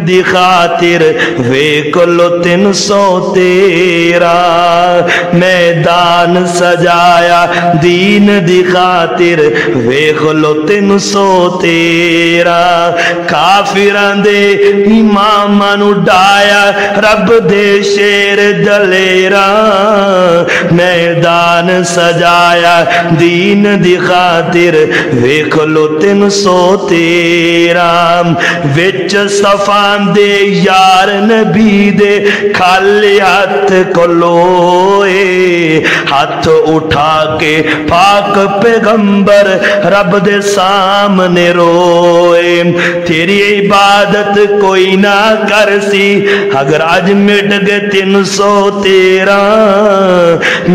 دی خاطر ویکھ لو 313 میدان سجایا دین دی خاطر ویکھ لو 313 کافراں دے اماماں نو ڈایا رب دے شیر دلیراں میدان سجایا دین دی خاطر ویکھ لو 313 وچ صفان دے یار نبی دے کھالی ہاتھ کھلوئے ہاتھ اٹھا کے پاک پیغمبر رب دے سامنے روئے تیری عبادت کوئی نہ کر سی اگر آج مٹ گئے 313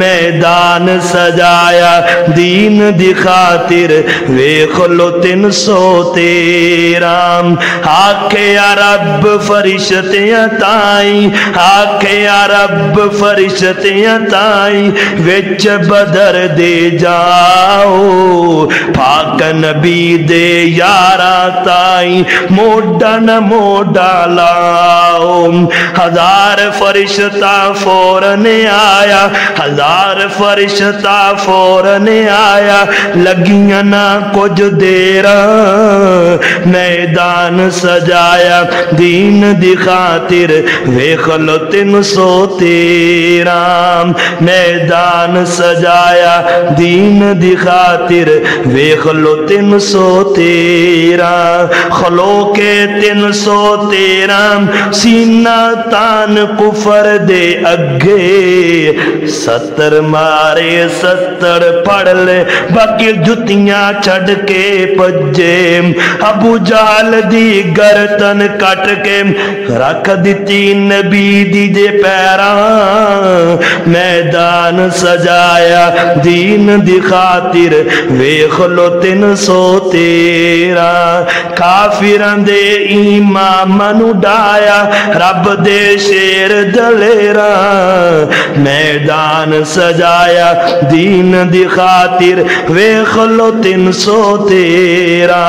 میدان سجایا دین دی خاطر ویکھ لو 313 آکھے یا رب فرشتیاں تائیں آکھے یا رب فرشتیاں تائیں وچ بدر دے جاؤ پاک نبی دے یارا تائیں موڈا نہ موڈا لاؤ 1000 فرشتہ فوراً آیا 1000 فرشتہ فوراً آیا لگیاں نہ کچھ دیر میدان سجایا دین دی خاطر ویکھ لو 313 میدان سجایا دین دی خاطر ویکھ لو 313 خلو کے 313 سینہ تان کفر دے اگے 70 مارے 70 پڑھ لے باقی جتیاں چھڑ کے پجے ابو جہل دی گردن کٹ کے رکھ دیتی نبی دی دے پیراں میدان سجایا دین دی خاطر ویکھ لو 313 کافراں دے اماماں نو ڈایا رب دے شیر دلیراں میدان سجایا دین دی خاطر ویکھ لو 313